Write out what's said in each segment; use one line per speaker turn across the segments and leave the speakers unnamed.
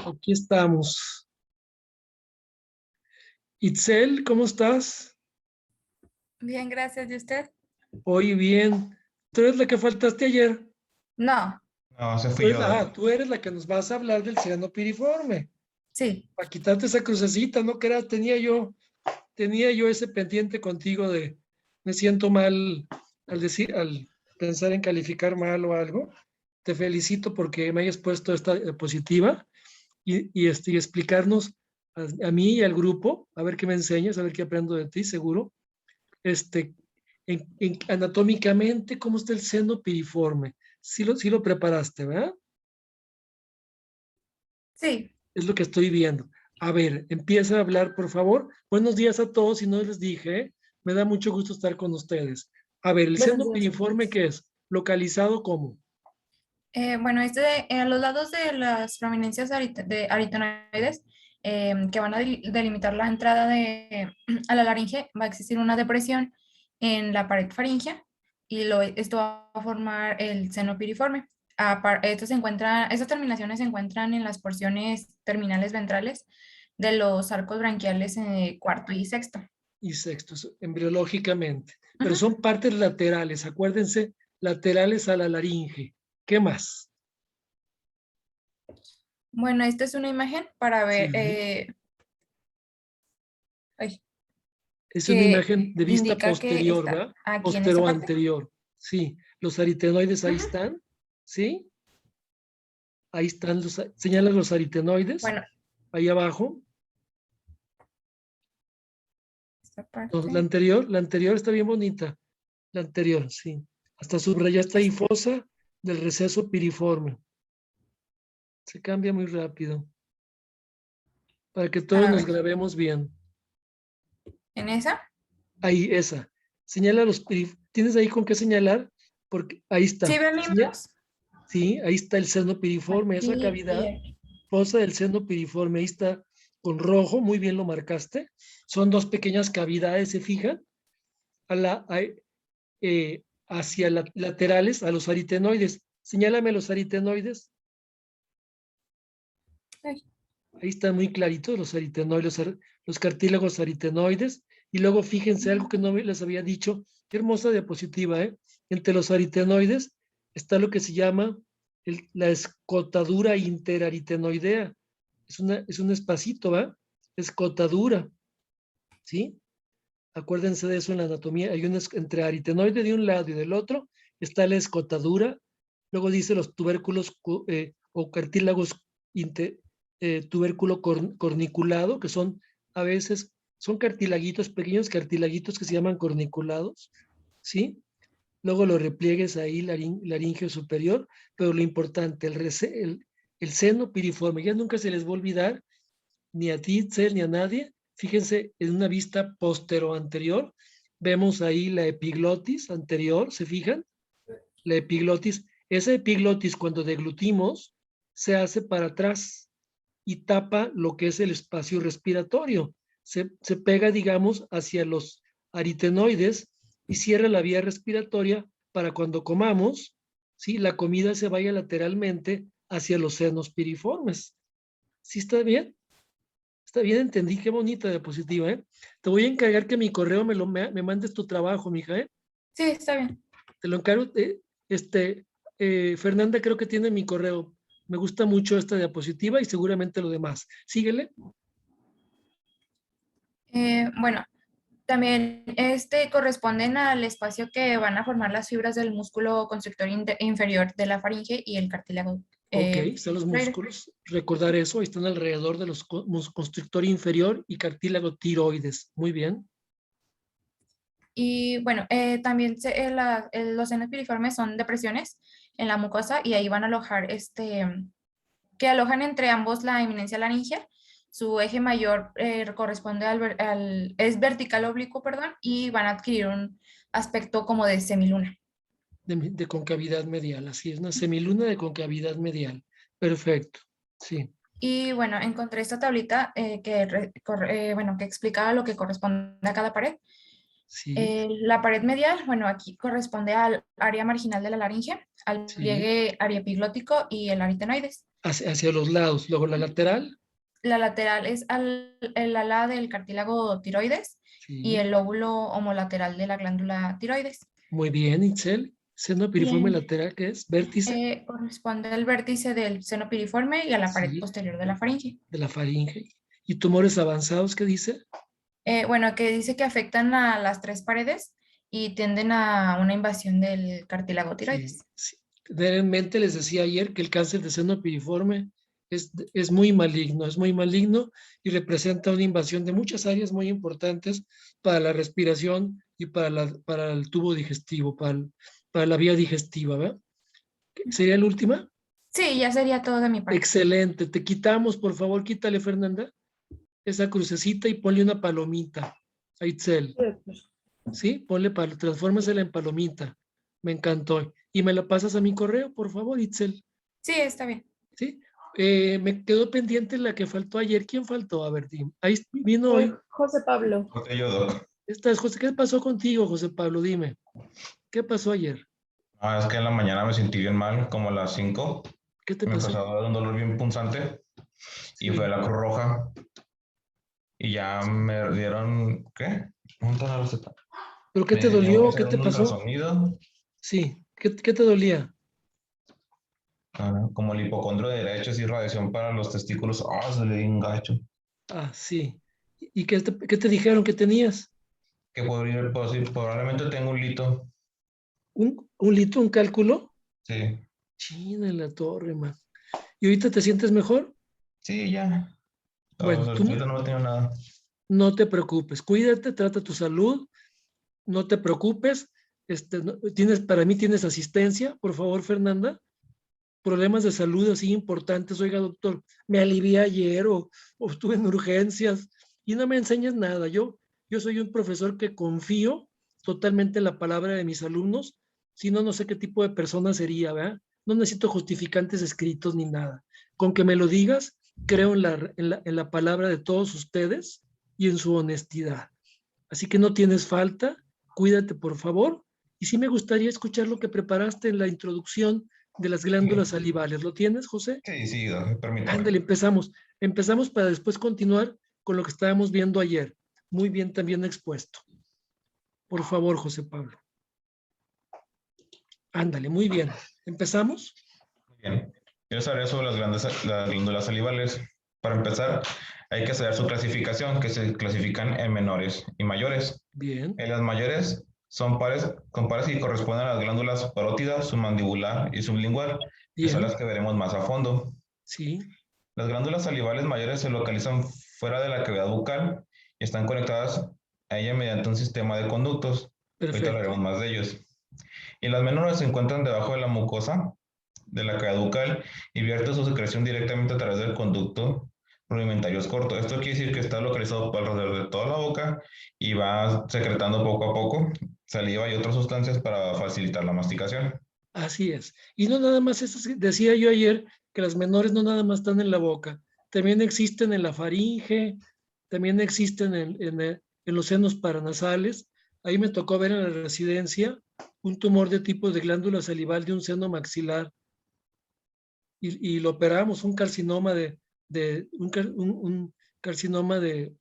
Aquí estamos. Itzel, ¿cómo estás?
Bien, gracias. ¿Y usted?
Hoy bien. ¿Tú eres la que faltaste ayer?
No,
No, ese fui yo, de hecho.
Tú eres la que nos vas a hablar del ciano piriforme.
sí.
Para quitarte esa crucecita, no creas, tenía yo ese pendiente contigo de me siento mal al pensar en calificar mal o algo. Te felicito porque me hayas puesto esta diapositiva y explicarnos a mí y al grupo, a ver qué me enseñas, a ver qué aprendo de ti, seguro. este, anatómicamente, ¿cómo está el seno piriforme? Sí lo preparaste, ¿verdad?
Sí,
Es lo que estoy viendo. A ver, empieza a hablar, por favor. Buenos días a todos, y no les dije, ¿eh? Me da mucho gusto estar con ustedes. A ver, ¿el
buenos
seno
días a
piriforme
todos.
qué es? ¿Localizado cómo?
Bueno, a los lados de las prominencias de aritenoides que van a delimitar la entrada a la laringe, va a existir una depresión en la pared faríngea y esto va a formar el seno piriforme. Estas terminaciones se encuentran en las porciones terminales ventrales de los arcos branquiales cuarto y sexto.
Y sexto, embriológicamente. Pero
Ujú.
son partes laterales, acuérdense, laterales a la laringe. ¿Qué más?
Bueno, esta es una imagen para ver
Sí,
ay,
es una
que
imagen de vista
indica que
posterior,
está
¿verdad?
aquí en esta
Postero
parte.
anterior. Sí, los aritenoides ahí
Ujú.
están, ¿sí? Ahí están señalan los aritenoides,
Bueno,
ahí abajo.
esta
No,
parte.
la anterior está bien bonita. La anterior, sí. Hasta subrayaste ahí
es-
fosa del receso piriforme. Se cambia muy rápido para que todos
a
nos
ver,
grabemos bien.
en esa.
Ahí, esa. Señala ¿Tienes ahí con qué señalar? Porque ahí
¿Sí
está.
ven mi mouse?
Sí, ahí está el seno piriforme, esa
Aquí y
cavidad,
aquí.
fosa del seno piriforme, ahí está con rojo, muy bien lo marcaste. Son dos pequeñas cavidades, ¿se fijan? Hacia laterales a los aritenoides. Señálame los aritenoides.
Ay,
Ahí están muy claritos los aritenoides, los cartílagos aritenoides. Y luego fíjense algo que no les había dicho. Qué hermosa diapositiva, ¿eh? Entre los aritenoides está lo que se llama la escotadura interaritenoidea. Es un espacito, ¿va? Escotadura, ¿sí? Acuérdense de eso en la anatomía. Hay entre aritenoide de un lado y del otro está la escotadura. Luego dice los tubérculos o cartílagos tubérculo corniculado, que son a veces, son cartilaguitos, pequeños cartilaguitos que se llaman corniculados, ¿sí? Luego los repliegues ahí, laringio superior, pero lo importante, el seno piriforme, ya nunca se les va a olvidar, ni a ti, Itzel, ni a nadie. Fíjense en una vista postero-anterior, vemos ahí la epiglotis anterior, ¿se fijan? La epiglotis, esa epiglotis cuando deglutimos se hace para atrás y tapa lo que es el espacio respiratorio. Se pega, digamos, hacia los aritenoides y cierra la vía respiratoria para cuando comamos, ¿sí? La comida se vaya lateralmente hacia los senos piriformes. ¿Sí está bien? Está bien, entendí, qué bonita diapositiva, ¿eh? Te voy a encargar que mi correo me mandes tu trabajo, mija, ¿eh?
sí, está bien.
Te lo encargo. Fernanda creo que tiene mi correo. Me gusta mucho esta diapositiva y seguramente lo demás. Síguele.
Bueno, también corresponden al espacio que van a formar las fibras del músculo constrictor inferior de la faringe y el cartílago
Ok, están los
tiroides.
músculos. Recordar eso, están alrededor de los constrictor inferior y cartílago tiroides. Muy bien.
Y bueno, también los senos piriformes son depresiones en la mucosa y ahí van a alojar que alojan entre ambos la eminencia laringea. Su eje mayor corresponde es vertical oblicuo, perdón, y van a adquirir un aspecto como de semiluna.
De concavidad medial, así es, una semiluna de concavidad medial. Perfecto, sí,
Y bueno, encontré esta tablita bueno, que explicaba lo que corresponde a cada pared.
sí,
La pared medial, bueno, aquí corresponde al área marginal de la laringe, al
sí,
pliegue ariepiglótico y el aritenoides.
hacia los lados. Luego la lateral.
La lateral es el ala del cartílago tiroides y
Sí.
el lóbulo homolateral de la glándula tiroides.
Muy bien, Itzel. Seno piriforme
Y
lateral, ¿qué es? Vértice.
corresponde al vértice del seno piriforme y a la pared
Sí,
posterior de la faringe.
de la faringe. ¿Y tumores avanzados, qué dice?
Bueno, que dice que afectan a las tres paredes y tienden a una invasión del cartílago
Sí,
tiroides.
sí. Tener en mente, les decía ayer, que el cáncer de seno piriforme es muy maligno y representa una invasión de muchas áreas muy importantes para la respiración y para el tubo digestivo, para la vía digestiva, ¿verdad? ¿Sería la última?
Sí, ya sería todo de mi parte.
Excelente. Te quitamos, por favor, quítale, Fernanda, esa crucecita y ponle una palomita a Itzel. ¿Sí? Transfórmasela en palomita. Me encantó. Y me la pasas a mi correo, por favor, Itzel.
Sí, está bien.
¿Sí? Me quedó pendiente la que faltó ayer. ¿Quién faltó? A ver, dime. Ahí vino hoy.
José Pablo.
José yo, Doc.
Estás, José. ¿Qué pasó contigo, José Pablo? Dime. ¿Qué pasó ayer?
Ah, es que en la mañana me sentí bien mal, como a las 5.
¿Qué te
Me
pasó?
empezó a dar un dolor bien punzante y
Sí.
fue a la Cruz Roja y ya me dieron, ¿qué? ¿Dónde está la receta?
¿Pero qué te
Me
dolió? ¿Qué
hicieron
te
un
pasó?
ultrasonido,
Sí. ¿Qué te dolía?
como el hipocondrio derecho y radiación para los testículos. Ah, se le dio un gacho.
Ah, sí. ¿Y qué te dijeron que tenías?
Que podría, pues, sí, probablemente tengo un lito.
¿Un litro, un cálculo?
Sí,
China en la torre, man. ¿Y ahorita te sientes mejor?
sí, ya.
Bueno,
Ahorita no tengo nada.
no te preocupes. Cuídate, trata tu salud. No te preocupes. Para mí tienes asistencia, por favor, Fernanda. Problemas de salud así importantes. Oiga, doctor, me alivié ayer o estuve en urgencias y no me enseñas nada. Yo soy un profesor que confío totalmente en la palabra de mis alumnos. Si no, no sé qué tipo de persona sería, ¿verdad? No necesito justificantes escritos ni nada. Con que me lo digas, creo en la palabra de todos ustedes y en su honestidad. Así que no tienes falta, cuídate por favor. Y sí me gustaría escuchar lo que preparaste en la introducción de las glándulas
Sí,
salivales. ¿Lo tienes, José?
sí, sí, Doc, permítame.
Ándale, empezamos. Empezamos para después continuar con lo que estábamos viendo ayer. Muy bien también expuesto. Por favor, José Pablo. Ándale, muy bien. ¿Empezamos?
Bien, quiero saber sobre las glándulas salivales. Para empezar, hay que saber su clasificación, que se clasifican en menores y mayores.
Bien,
En las mayores son pares y corresponden a las glándulas parótida, submandibular y sublingual, que son
bien,
las que veremos más a fondo.
sí,
Las glándulas salivales mayores se localizan fuera de la cavidad bucal y están conectadas a ella mediante un sistema de conductos. Ahorita
perfecto.
hablaremos más de ellos. Y las menores se encuentran debajo de la mucosa de la cavidad bucal y vierte su secreción directamente a través del conducto rudimentarios corto. Esto quiere decir que está localizado alrededor de toda la boca y va secretando poco a poco saliva y otras sustancias para facilitar la masticación.
Así es. Y no nada más eso, decía yo ayer que las menores no nada más están en la boca, también existen en la faringe, también existen en los senos paranasales. Ahí me tocó ver en la residencia un tumor de tipo de glándula salival de un seno maxilar y lo operamos, un carcinoma un carcinoma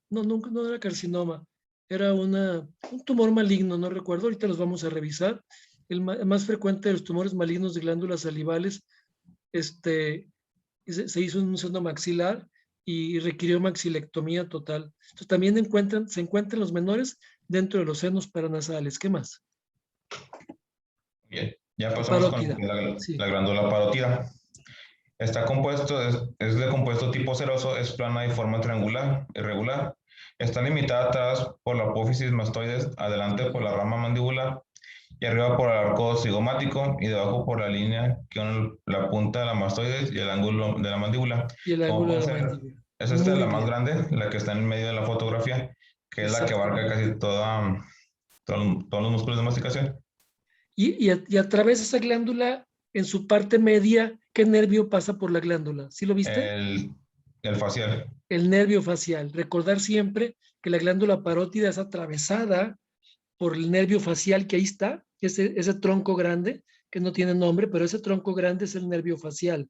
no, nunca, no era carcinoma, era un tumor maligno, no recuerdo, ahorita los vamos a revisar. El más frecuente de los tumores malignos de glándulas salivales, este, se hizo en un seno maxilar y requirió maxilectomía total. Entonces también se encuentran los menores dentro de los senos paranasales. ¿Qué más?
Bien, ya
La
pasamos con
parótida.
la
Sí,
glándula parótida. Está compuesto, es de compuesto tipo ceroso, es plana y forma triangular, irregular. Está limitada atrás por la apófisis mastoides, adelante por la rama mandibular y arriba por el arco cigomático y debajo por la línea que une la punta de la mastoides y el ángulo de la mandíbula.
y el
Como
ángulo de
pueden
la
ser,
mandíbula.
es esta
Muy
la más
bien,
grande, la que está en medio de la fotografía, que es la que abarca
exactamente.
casi todos los músculos de masticación.
Y a través de esa glándula, en su parte media, ¿qué nervio pasa por la glándula? ¿Sí lo viste?
El, el facial.
El nervio facial. Recordar siempre que la glándula parótida es atravesada por el nervio facial que ahí está, ese tronco grande, que no tiene nombre, pero ese tronco grande es el nervio facial.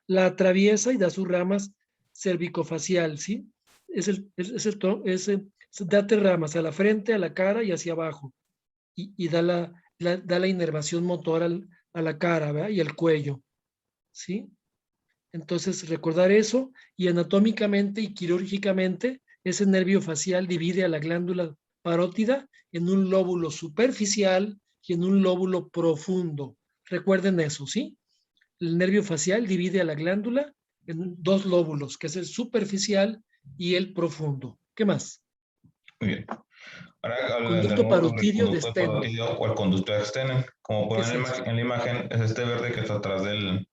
la atraviesa y da sus ramas cervicofacial, ¿sí? Da tres ramas, a la frente, a la cara y hacia abajo. Y da la inervación motora a la cara, ¿verdad? Y al cuello, ¿sí? Entonces, recordar eso, y anatómicamente y quirúrgicamente, ese nervio facial divide a la glándula parótida en un lóbulo superficial y en un lóbulo profundo. Recuerden eso, ¿sí? El nervio facial divide a la glándula en dos lóbulos, que es el superficial y el profundo. ¿Qué más?
Muy bien. Ahora
Conducto
hablaremos sobre el
parotidio de
conducto
Stenn.
parotidio o el conducto de Stenn. Como
¿Qué
pueden
es
ver
eso?
en la imagen, es este verde que está atrás de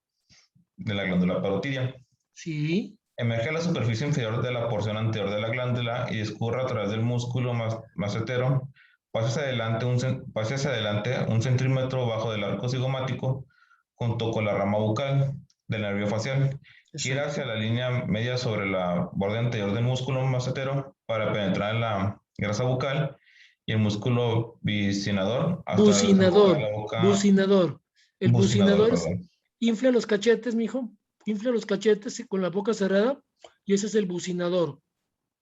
la glándula parotidia.
Sí,
Emerge a la superficie inferior de la porción anterior de la glándula y discurre a través del músculo massetero. Pase hacia adelante un centímetro bajo del arco cigomático junto con la rama bucal del nervio facial. Gira hacia
exacto.
la línea media sobre la borde anterior del músculo massetero para penetrar en la grasa bucal y el músculo bicinador hasta desembocar en
Bucinador,
la boca.
bucinador. El
Bucinador,
bucinador es,
perdón.
infla los cachetes, mijo. Infla los cachetes con la boca cerrada y ese es el bucinador,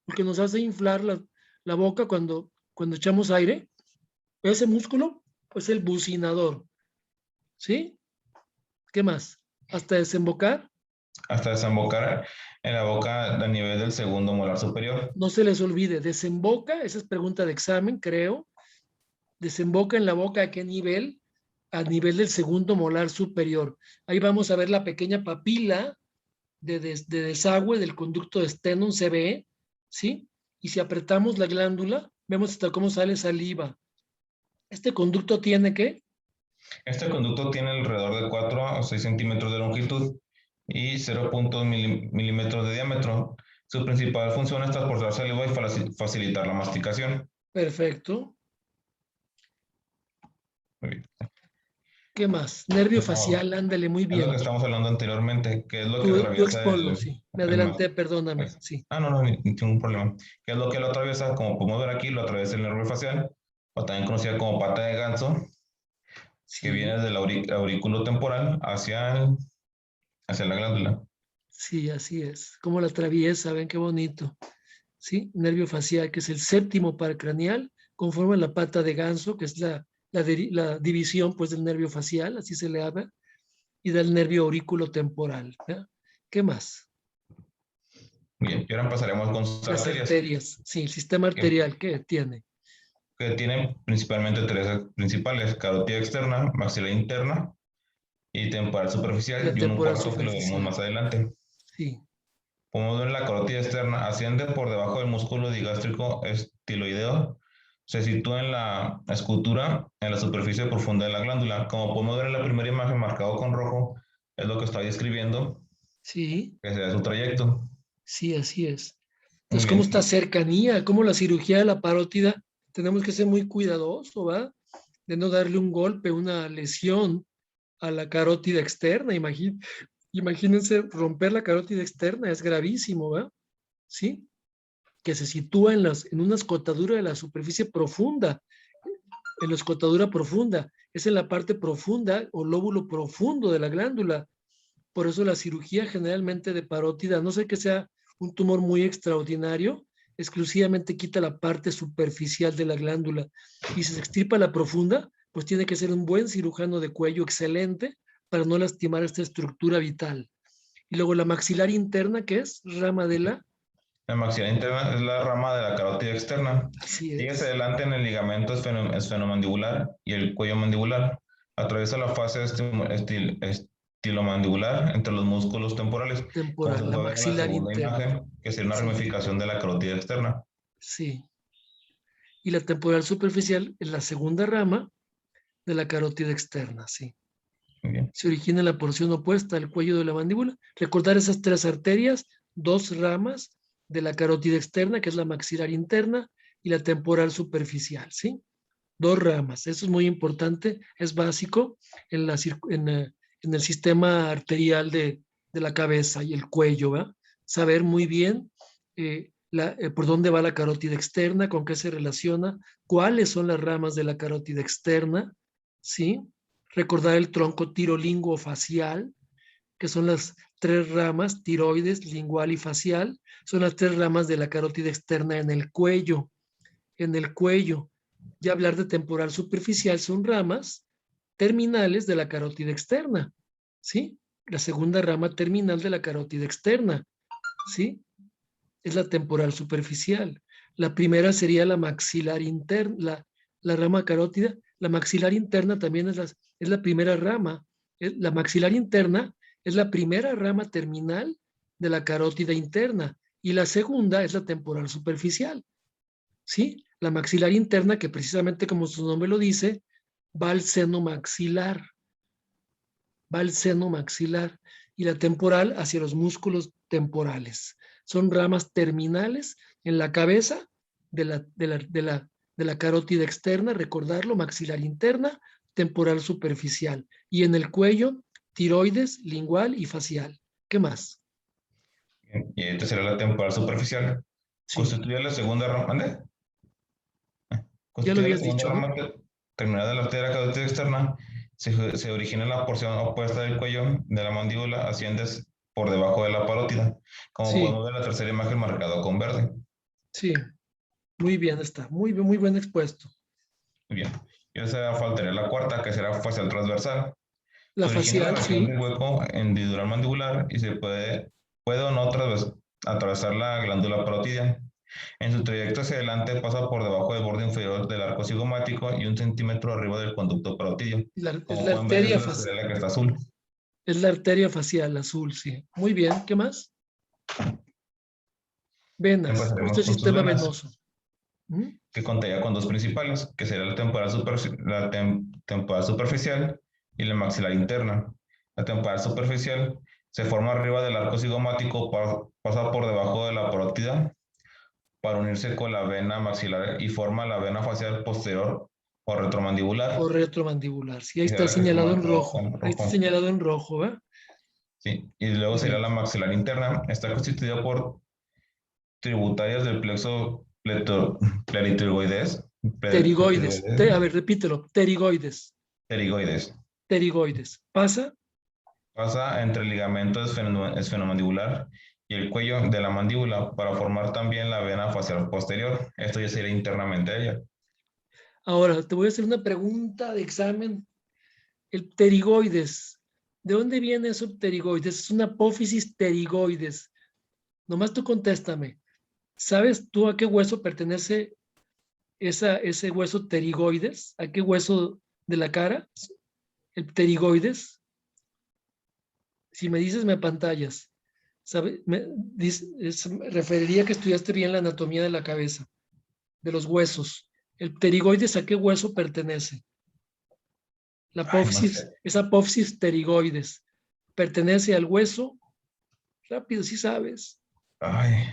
porque nos hace inflar la boca cuando echamos aire. Ese músculo es el bucinador, ¿sí? ¿Qué más? Hasta desembocar.
Hasta desembocar en la boca a nivel del segundo molar superior.
No se les olvide, desemboca, esa es pregunta de examen, creo. Desemboca en la boca a qué nivel? A nivel del segundo molar superior. Ahí vamos a ver la pequeña papila de desagüe del conducto de Stenn, se ve, ¿sí? Y si apretamos la glándula, vemos hasta cómo sale saliva. Este conducto tiene ¿qué?
Este conducto tiene alrededor de 4 a 6 centímetros de longitud y 0.1 milímetros de diámetro. Su principal función es transportar saliva y facilitar la masticación.
Perfecto.
Muy bien.
¿Qué más? Nervio
No,
facial, ándale, muy
es lo que
bien.
estamos hablando anteriormente, que es lo que
Tú
atraviesa
exponlo, sí. Me
el
adelanté, perdóname,
pues,
sí.
no, no, ningún problema. ¿Qué es lo que lo atraviesa? Como podemos ver aquí, lo atraviesa el nervio facial, o también conocida como pata de ganso, que viene
Sí,
del aurículo temporal hacia la glándula.
sí, así es. Cómo la atraviesa, ven qué bonito. ¿Sí? Nervio facial, que es el séptimo paracraneal, conforma la pata de ganso, que es la división pues, del nervio facial, así se le habla, y del nervio aurículo temporal. ¿Ya? ¿Qué más?
Bien, y ahora pasaremos con sus
Las
arterias,
arterias. Sí, el sistema
que,
arterial, ¿qué tiene?
que tienen principalmente tres principales: carótida externa, maxilar interna y temporal
Y la
superficial, y un
temporal
cuarto que lo veremos
superficial.
más adelante.
Sí,
Podemos ver la carótida externa, asciende por debajo del músculo digástrico estiloideo, se sitúa en la escultura, en la superficie profunda de la glándula. Como podemos ver en la primera imagen marcado con rojo, es lo que estoy describiendo,
sí,
que será su trayecto.
sí, así es.
Muy
Entonces, ¿cómo esta
bien.
cercanía? ¿Cómo la cirugía de la parótida? Tenemos que ser muy cuidadosos, ¿va? De no darle un golpe, una lesión a la carótida externa. Imagínense romper la carótida externa, es gravísimo, ¿va? ¿Sí? Que se sitúa en una escotadura de la superficie profunda, en la escotadura profunda. Es en la parte profunda o lóbulo profundo de la glándula. Por eso la cirugía generalmente de parótida, no sé que sea un tumor muy extraordinario, exclusivamente quita la parte superficial de la glándula. Y si se extirpa la profunda, pues tiene que ser un buen cirujano de cuello excelente para no lastimar esta estructura vital. Y luego la maxilar interna, que es rama de la,
La maxilar interna es la rama de la carótida externa.
así
Sigue hacia
es,
adelante en el ligamento esfenomandibular y el cuello mandibular. Atraviesa la fase estilomandibular entre los músculos temporales, como se
temporal, la
puede ver en la
maxilar
segunda
interna.
imagen, que sería una
Sí,
ramificación de la carótida externa.
sí. Y la temporal superficial es la segunda rama de la carótida externa, sí.
Muy bien.
Se origina en la porción opuesta al cuello de la mandíbula. Recordar esas tres arterias, dos ramas de la carótida externa, que es la maxilar interna, y la temporal superficial, ¿sí? Dos ramas. Eso es muy importante, es básico en el sistema arterial de la cabeza y el cuello, ¿va? Saber muy bien por dónde va la carótida externa, con qué se relaciona, cuáles son las ramas de la carótida externa, ¿sí? Recordar el tronco tirolinguofacial, que son las 3 ramas, tiroides, lingual y facial. Son las 3 ramas de la carótida externa en el cuello. En el cuello. Ya hablar de temporal superficial son ramas terminales de la carótida externa, ¿sí? La segunda rama terminal de la carótida externa, ¿sí? Es la temporal superficial. La primera sería la maxilar interna, la rama carótida. La maxilar interna también es la primera rama. La maxilar interna es la primera rama terminal de la carótida interna y la segunda es la temporal superficial, ¿sí? La maxilar interna, que precisamente como su nombre lo dice, va al seno maxilar, va al seno maxilar, y la temporal hacia los músculos temporales. Son ramas terminales en la cabeza de la carótida externa, recordarlo, maxilar interna, temporal superficial, y en el cuello, tiroides, lingual y facial. ¿Qué más?
Y esta será la temporal superficial.
Sí,
Constituye la segunda rama. ¿Ande?
ya lo
Constituye la
habías
segunda
dicho, ¿no?
rama terminada de la arteria carótida externa. Se origina en la porción opuesta del cuello de la mandíbula, asciendes por debajo de la parótida, como
Sí,
podemos ver en la tercera imagen marcada con verde.
sí, muy bien está, muy bien expuesto.
Muy bien. Y ahora faltaría la cuarta, que será facial transversal.
La
Se origina en la
facial,
región
sí,
del hueco hendidural mandibular y se puede o no atravesar la glándula parótida. En su trayecto hacia adelante pasa por debajo del borde inferior del arco cigomático y 1 centímetro arriba del conducto parótidio.
es
Como
la
pueden ver, es
arteria
la
facial.
estrella que está azul.
Es la arteria facial azul, sí. Muy bien, ¿qué más? Venas,
Empezaremos
nuestro
con sus
sistema
venas,
venoso. ¿Mm?
que contaría con dos principales, que será temporal superficial y la maxilar interna. La temporal superficial se forma arriba del arco cigomático, pasa por debajo de la parótida para unirse con la vena maxilar y forma la vena facial posterior o
O
retromandibular,
retromandibular. Sí, ahí
que será
está
la que está
señalado en
marcado
rojo.
con
Ahí está
rojo.
señalado en rojo, ¿verdad?
Sí. Y luego
Muy
sería
bien.
la maxilar interna. Está constituida por tributarias del plexo pteritigoides,
Pterigoides. A ver, repítelo. Pterigoides.
pterigoides.
Pterigoides. Pasa
Pasa entre el ligamento esfenomandibular y el cuello de la mandíbula para formar también la vena facial posterior. Esto ya sería internamente a ella.
ahora, te voy a hacer una pregunta de examen. El pterigoides. ¿De dónde viene eso pterigoides? Es una apófisis pterigoides. Nomás tú contéstame. ¿Sabes tú a qué hueso pertenece ese hueso pterigoides? ¿A qué hueso de la cara? El pterigoides. Si me dices, me apantallas. ¿Sabe? Me referiría que estudiaste bien la anatomía de la cabeza, de los huesos. ¿El pterigoides a qué hueso pertenece? La
Ay, no
apófisis,
sé.
esa apófisis pterigoides. ¿Pertenece al hueso? Rápido, si sabes.
Ay,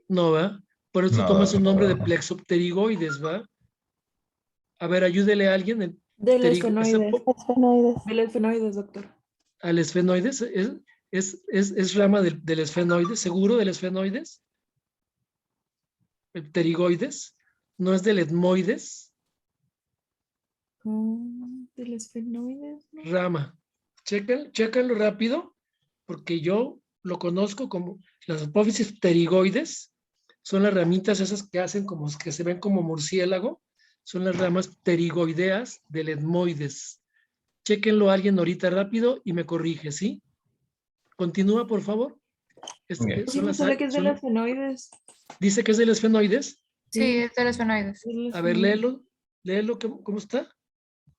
No, ¿va? Por eso
no,
toma su
doctor,
nombre de
no.
plexopterigoides, ¿va? A ver, ayúdele a alguien.
Del esfenoides. Esfenoides. Del esfenoides, doctor.
Al esfenoides. ¿Es rama del esfenoides? ¿Seguro del esfenoides? ¿El pterigoides? ¿No es del etmoides?
Del esfenoides, ¿no?
Rama. Chécanlo rápido, porque yo lo conozco como las apófisis pterigoides. Son las ramitas esas que hacen como que se ven como murciélago. Son las ramas pterigoideas del etmoides. Chéquenlo a alguien ahorita rápido y me corrige, ¿sí? Continúa, por favor.
Bien.
Sí, me sale que es del esfenoides.
Dice que es del esfenoides.
Sí, es de los esfenoides.
Del
A ver,
esfenoides.
léelo, ¿cómo está?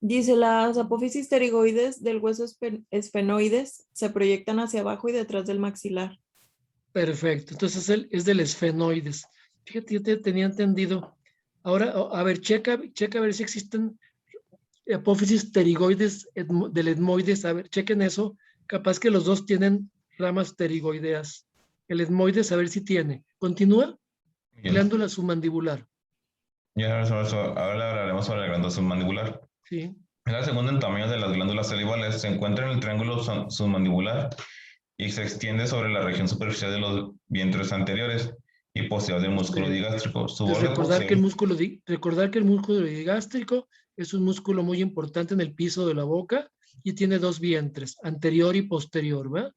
Dice, las apófisis pterigoides del hueso esfenoides se proyectan hacia abajo y detrás del maxilar.
Perfecto. Entonces es del esfenoides. Fíjate, yo te tenía entendido. Ahora, a ver, checa a ver si existen apófisis pterigoides del etmoides. A ver, chequen eso. Capaz que los dos tienen ramas pterigoideas. El etmoides, a ver si tiene. Continúa.
Bien.
Glándula submandibular.
Ya ahora hablaremos sobre la glándula submandibular.
Sí.
Es la segunda en tamaño de las glándulas salivales. Se encuentra en el triángulo submandibular y se extiende sobre la región superficial de los vientres anteriores y posterior del músculo digástrico. Su
Entonces,
borde posterior.
recordar que el músculo digástrico es un músculo muy importante en el piso de la boca y tiene dos vientres, anterior y posterior, ¿va?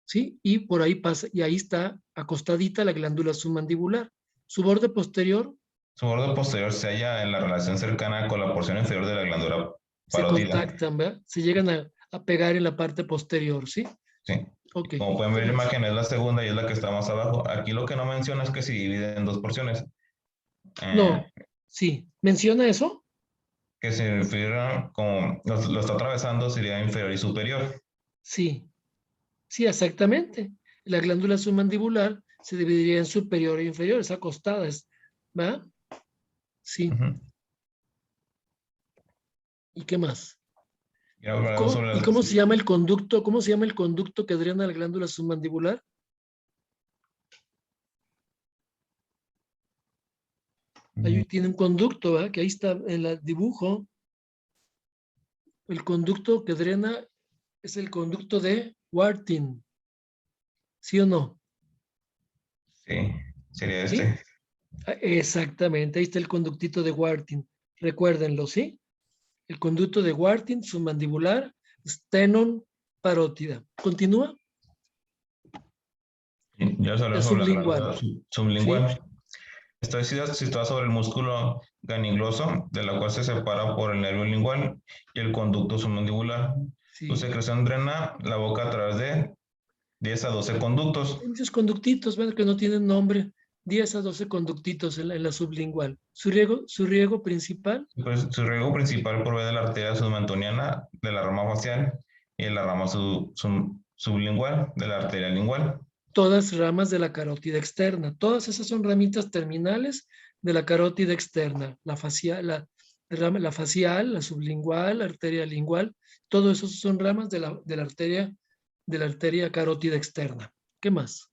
¿Sí? Y por ahí pasa, y ahí está acostadita la glándula submandibular. Su borde posterior
Su borde posterior se halla en la relación cercana con la porción inferior de la glándula
se
parótida.
contactan, ¿verdad? Se llegan a pegar en la parte posterior, ¿sí?
Sí.
Ok.
Como pueden ver,
¿Qué
la
más?
imagen es la segunda y es la que está más abajo. Aquí lo que no menciona es que se divide en dos porciones.
No, sí. ¿Menciona eso?
Que se refiere como lo está atravesando sería inferior y superior.
Sí. Sí, exactamente. La glándula submandibular se dividiría en superior e inferior, es acostada, ¿va? Sí.
Ujú.
¿Y qué más?
Y ahora hablaremos
¿Cómo,
sobre
y cómo se llama el conducto? ¿Cómo se llama el conducto que drena la glándula submandibular? Ahí tiene un conducto, ¿va? Que ahí está en el dibujo. El conducto que drena es el conducto de Wartin. ¿Sí o no?
Sí, sería
¿Sí?
este.
Exactamente, ahí está el conductito de Wartin. Recuérdenlo, ¿sí? El conducto de Wartin, submandibular, sternum parótida. ¿Continúa?
Ya se
La
habló sobre la glándula
sublingual, ¿sí?
sublingual. Está situada sobre el músculo ganigloso, de la cual se separa por el nervio lingual y el conducto submandibular. Su
Sí.
secreción drena la boca a través de 10 a 12 conductos.
Hay muchos conductitos, ¿verdad? Que no tienen nombre. 10 a 12 conductitos en la sublingual. Su riego principal,
Pues, su riego principal proviene de la arteria submentoniana, de la rama facial, y de la rama sublingual, de la arteria lingual.
todas ramas de la carótida externa. Todas esas son ramitas terminales de la carótida externa. La facial, la sublingual, la arteria lingual. Todo eso son ramas de la arteria carótida externa. ¿Qué más?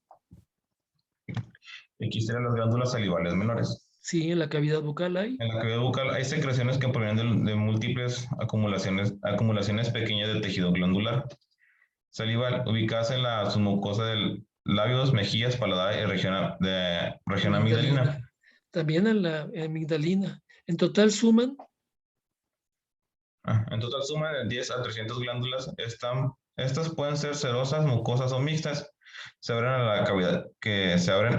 Aquí serían las glándulas salivales menores.
Sí, en la cavidad bucal hay.
En la cavidad bucal hay secreciones que provienen de múltiples acumulaciones pequeñas de tejido glandular salival, ubicadas en la submucosa de labios, mejillas, paladar y región amigdalina.
También en la amigdalina. En total suman,
En total suma de 10 a 300 glándulas. Estas pueden ser serosas, mucosas o mixtas. Se abren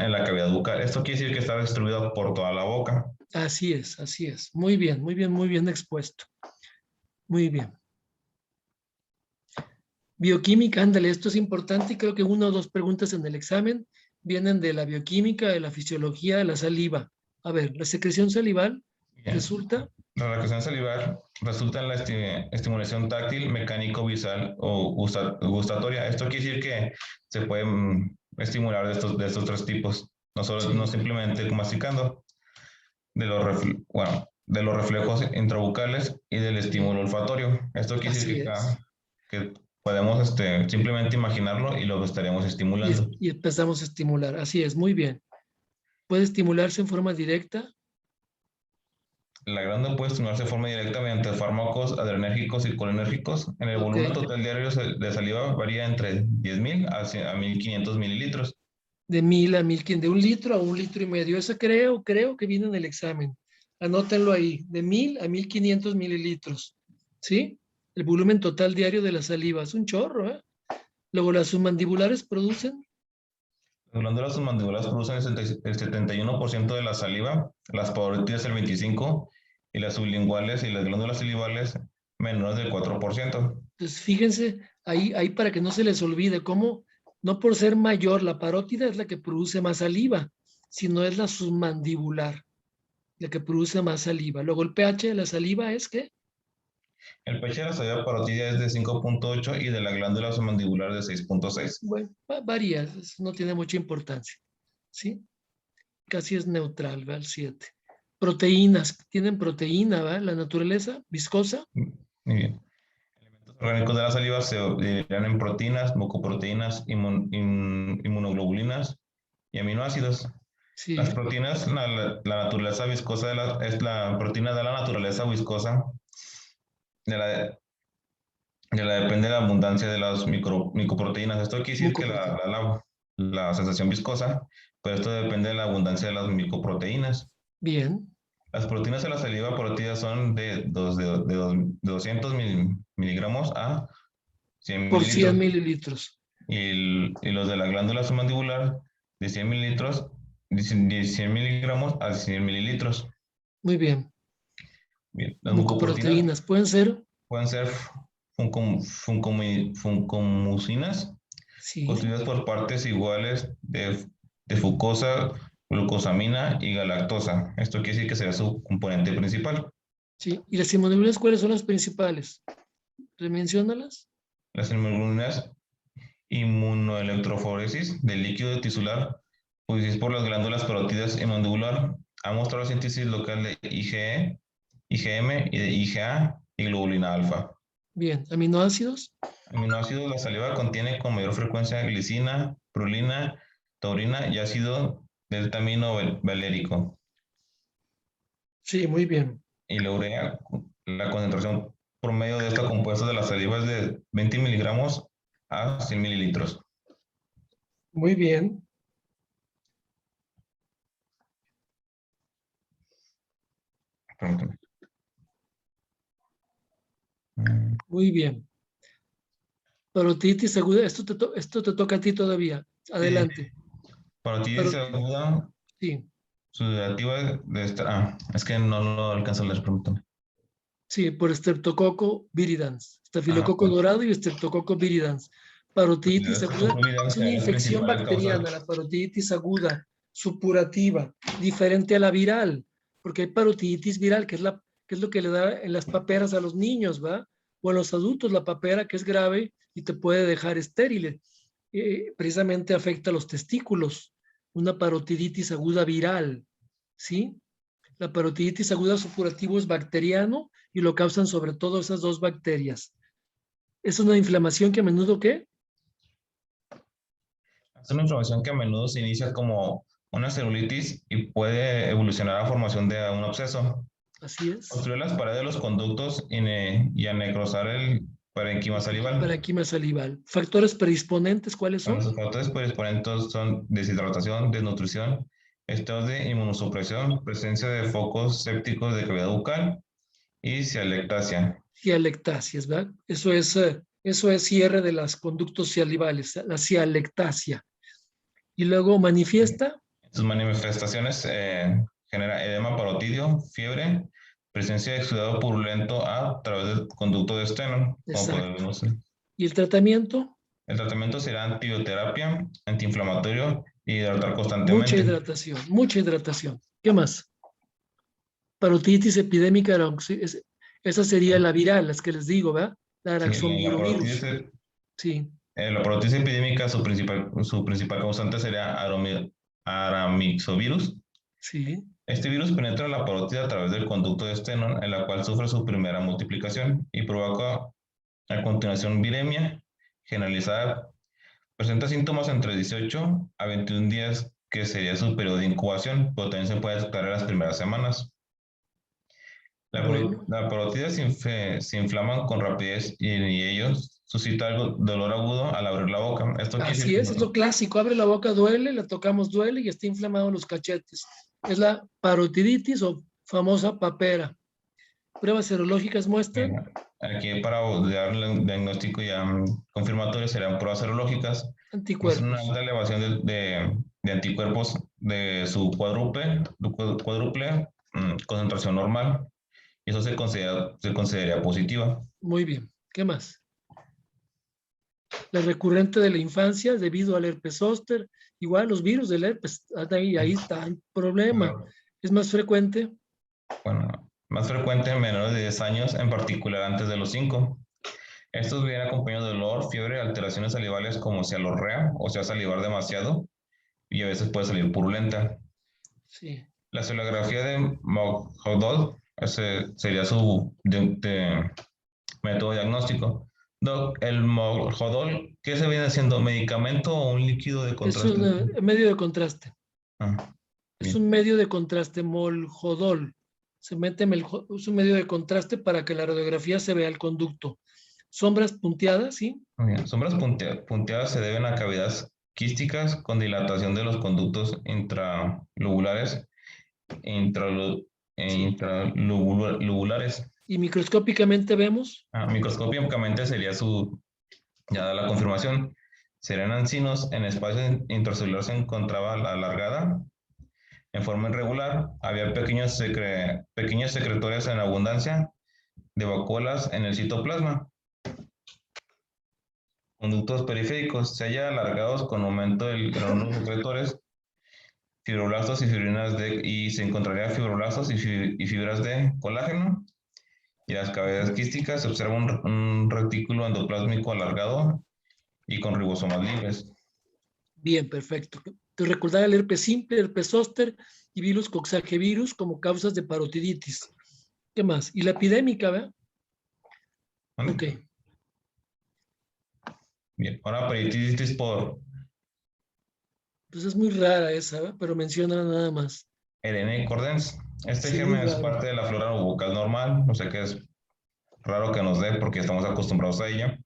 en la cavidad bucal. Esto quiere decir que está distribuida por toda la boca.
así es, así es. Muy bien, muy bien, muy bien expuesto. Muy bien. Bioquímica, ándale, esto es importante y creo que una o dos preguntas en el examen vienen de la bioquímica, de la fisiología, de la saliva. A ver, la secreción salival
Bien.
resulta,
La relajación salivar resulta en la estimulación táctil, mecánico, visual o gustatoria. Esto quiere decir que se puede estimular de estos tres tipos, no
sí,
simplemente masticando, de los reflejos intrabucales y del estímulo olfatorio. Esto quiere
así
decir
es.
que podemos simplemente imaginarlo y lo estaríamos estimulando.
Y empezamos a estimular, así es, muy bien. Puede estimularse en forma directa,
La glándula puede estimularse de forma directa mediante fármacos adrenérgicos y colinérgicos. En el
ok,
volumen total diario de saliva varía entre 10.000 a 1.500 mililitros.
de 1000 a 1500, de 1 litro a 1,5 litros. Eso creo que viene en el examen. Anótenlo ahí, de 1000 a 1500 mililitros, ¿sí? El volumen total diario de la saliva, es un chorro, ¿eh? Luego las submandibulares producen,
Las glándulas submandibulares producen el 71% de la saliva, las parotídeas el 25% y las sublinguales y las glándulas salivales menores del 4%.
pues fíjense, ahí para que no se les olvide cómo, no por ser mayor, la parótida es la que produce más saliva, sino es la submandibular la que produce más saliva. Luego el pH de la saliva es que,
El pH de la saliva parotídea es de 5.8 y de la glándula submandibular de 6.6.
bueno, varía, no tiene mucha importancia, ¿sí? Casi es neutral, ¿va? El 7. Proteínas, tienen proteína, ¿va? La naturaleza viscosa,
Muy bien. Elementos orgánicos de la saliva se dividirán en proteínas, mucoproteínas, inmunoglobulinas y aminoácidos. Las
sí,
proteínas, la naturaleza viscosa es la proteína de la naturaleza viscosa, de la depende de la abundancia de las micoproteínas. Esto quiere decir que la sensación viscosa, pero esto depende de la abundancia de las micoproteínas.
bien.
Las proteínas de la saliva parotídea son de 200 miligramos a 100
Por 100
mililitros.
mililitros.
Y los de la glándula submandibular de 100 mililitros, de 100 miligramos a 100 mililitros.
Muy bien.
Bien, las mucoproteínas
Mucoproteínas pueden ser,
pueden ser funcomucinas,
sí,
constituidas por partes iguales de fucosa, glucosamina y galactosa. Esto quiere decir que será su componente principal.
sí. ¿Y las inmunoglobulinas cuáles son las principales? Menciónalas.
Las inmunoglobulinas inmunoelectroforesis del líquido tisular, producidas por las glándulas parotídeas y mandibular, ha mostrado la síntesis local de IgE, IgM y de IgA y globulina alfa.
Bien. Aminoácidos.
Aminoácidos, la saliva contiene con mayor frecuencia glicina, prolina, taurina y ácido deltamino-valérico.
Sí, muy bien.
Y la urea, la concentración promedio de esta compuesta de la saliva es de 20 miligramos a 100 mililitros.
Muy bien.
Permítame.
Muy bien. Parotiditis aguda, esto te toca a ti todavía. Adelante.
Parotiditis aguda,
Sí,
su activa de esta. Es que no lo alcanzo a leer, permítame.
sí, por Streptococcus viridans. Estafilococo
Pues,
dorado y Streptococcus viridans. Parotiditis aguda es una infección bacteriana, la parotiditis aguda, supurativa, diferente a la viral, porque hay parotiditis viral, que es lo que le da en las paperas a los niños, ¿va? O a los adultos la papera, que es grave y te puede dejar estéril. Precisamente afecta a los testículos, una parotiditis aguda viral, ¿sí? La parotiditis aguda supurativo es bacteriano y lo causan sobre todo esas dos bacterias. Es una inflamación que a menudo, ¿qué?
Es una inflamación que a menudo se inicia como una celulitis y puede evolucionar a formación de un absceso.
Así es.
Obstruir las paredes de los conductos y a necrosar el parénquima salival.
Parénquima salival. Factores predisponentes, ¿cuáles son?
Los factores predisponentes son deshidratación, desnutrición, estados de inmunosupresión, presencia de focos sépticos de cavidad bucal y cialactasia.
Cialactasias, ¿verdad? Eso es cierre de los conductos salivales, la cialactasia. Y luego manifiesta.
Sus manifestaciones genera edema parotídeo, fiebre, presencia de exudado purulento a través del conducto de esteno.
Exacto. ¿Y el tratamiento?
El tratamiento será antibioterapia, antiinflamatorio y hidratar constantemente.
Mucha hidratación. ¿Qué más? Parotiditis epidémica, esa sería la viral, las que les digo, ¿verdad? La araxonvirovirus. Sí.
La parotiditis epidémica, su principal causante sería aramixovirus.
Sí.
Este virus penetra la parótida a través del conducto de Stenón, en la cual sufre su primera multiplicación y provoca a continuación viremia generalizada. Presenta síntomas entre 18 a 21 días, que sería su periodo de incubación, pero también se puede detectar en las primeras semanas. La parótida se inflaman con rapidez y ellos suscitan dolor agudo al abrir la boca.
Así es lo clásico. Abre la boca, duele, la tocamos, duele y está inflamado los cachetes. Es la parotiditis o famosa papera. Pruebas serológicas muestran.
Aquí para dar el diagnóstico ya confirmatorio serán pruebas serológicas.
Anticuerpos.
Es una alta elevación de anticuerpos de su cuádruple, concentración normal. Y eso se consideraría positiva.
Muy bien. ¿Qué más? La recurrente de la infancia debido al herpes zóster. Igual los virus del herpes. Ahí está el problema. Bueno. ¿Es más frecuente?
Bueno, más frecuente en menores de 10 años, en particular antes de los 5. Estos vienen acompañados de dolor, fiebre, alteraciones salivales como cialorrea, o sea, salivar demasiado, y a veces puede salir purulenta.
Sí.
La celografía de Moghodol, ese sería su método diagnóstico. Doc, el Moghodol, ¿qué se viene haciendo? ¿Medicamento o un líquido de contraste?
Es un medio de contraste. Es
bien.
un medio de contraste, Moghodol. Se mete es un medio de contraste para que la radiografía se vea el conducto. Sombras punteadas, ¿sí?
Bien. Sombras punteadas se deben a cavidades quísticas con dilatación de los conductos intralobulares
Sí.
intralobulares.
Y microscópicamente vemos,
Microscópicamente sería ya da la confirmación, serían ancinos, en espacio intracelular se encontraba alargada, en forma irregular, había pequeños secretorios en abundancia de vacuolas en el citoplasma. Conductos periféricos se hallan alargados con aumento del gránulo de secretores, fibroblastos y fibrinas y se encontraría fibroblastos y fibras de colágeno. Y las cavidades quísticas se observa un retículo endoplásmico alargado y con ribosomas libres.
bien, perfecto. Te recordar el herpes simple, herpes zóster y virus coxsackie como causas de parotiditis. ¿Qué más? Y la epidémica, ¿verdad?
¿Vale?
Ok.
Bien, ahora peritonitis por
Pues es muy rara esa, ¿verdad? Pero menciona nada más.
Irene cordens. Este
Sí, muy
germen es
raro.
parte de la flora bucal normal, no sé qué es raro que nos dé porque estamos acostumbrados a ella.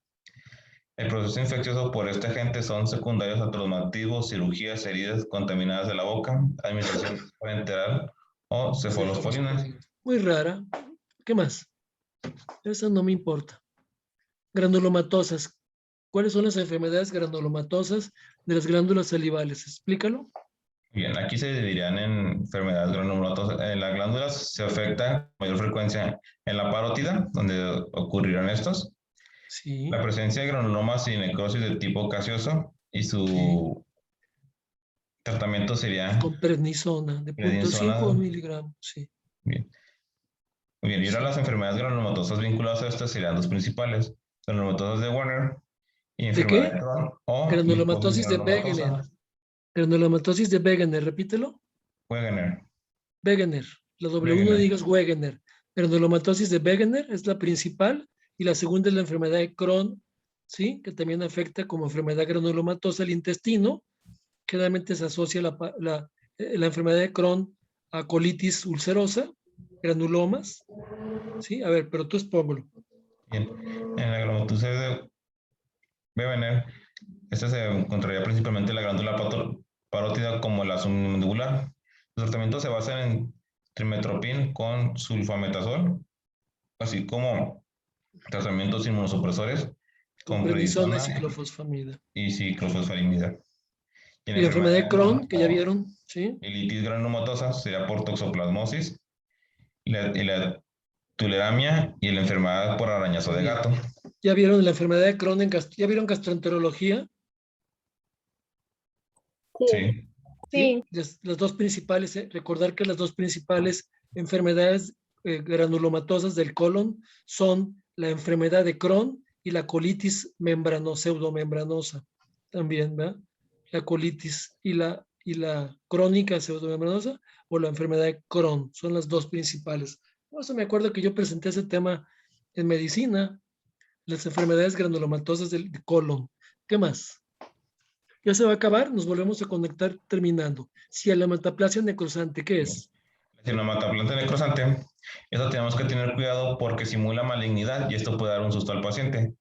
El proceso infeccioso por este agente son secundarios a traumatismos, cirugías, heridas contaminadas de la boca, administración parenteral o cefalosporina.
Muy rara. ¿Qué más? Esa no me importa. Granulomatosas. ¿Cuáles son las enfermedades granulomatosas de las glándulas salivales? Explícalo.
Bien, aquí se dividirían en enfermedades granulomatosas. En las glándulas se afecta con mayor frecuencia en la parótida, donde ocurrirán estos.
Sí.
La presencia de granulomas y necrosis de tipo gaseoso y su
Sí.
tratamiento sería
Con prednisona de
prednisona.
0.5 miligramos. Sí.
Bien. Muy bien, y ahora
Sí.
las enfermedades granulomatosas vinculadas a estas serían dos principales: granulomatosas de Werner y
¿De
enfermedad
qué?
de Crohn o micosis
Granulomatosis de Wegener.
granulomatosa.
Granulomatosis de Wegener, repítelo.
Wegener.
Wegener. La W no
Wegener.
digas Wegener. Granulomatosis de Wegener es la principal y la segunda es la enfermedad de Crohn, ¿sí? Que también afecta como enfermedad granulomatosa el intestino. Generalmente se asocia la enfermedad de Crohn a colitis ulcerosa, granulomas, ¿sí? A ver, pero tú expóngelo.
Bien. En la granulomatosis de Wegener, esta se encontraría principalmente en la glándula parótida como la submandibular. Los tratamientos se basan en trimetoprim con sulfametazol, así como tratamientos inmunosupresores
Con
con
prednisona y
prednisona
ciclofosfamida.
y ciclofosfalimida. Y en
Y
la
la enfermedad
enfermedad
de
de
Crohn,
Crohn
que ya
o
vieron, ¿sí?
colitis granulomatosa sería por toxoplasmosis y la tuleramia y la enfermedad por arañazo de
Bien.
gato.
Ya vieron la enfermedad de Crohn, ya vieron gastroenterología,
Sí.
Sí.
¿sí?
Sí.
Las dos principales, recordar que las dos principales enfermedades granulomatosas del colon son la enfermedad de Crohn y la colitis pseudomembranosa. También, ¿verdad? La colitis y la crónica pseudomembranosa o la enfermedad de Crohn son las dos principales. Por eso me acuerdo que yo presenté ese tema en medicina, las enfermedades granulomatosas del colon. ¿Qué más? Ya se va a acabar, nos volvemos a conectar terminando. Si a la metaplasia necrosante, ¿qué es?
La cinematoplanta necrosante, esto tenemos que tener cuidado porque simula malignidad y esto puede dar un susto al paciente.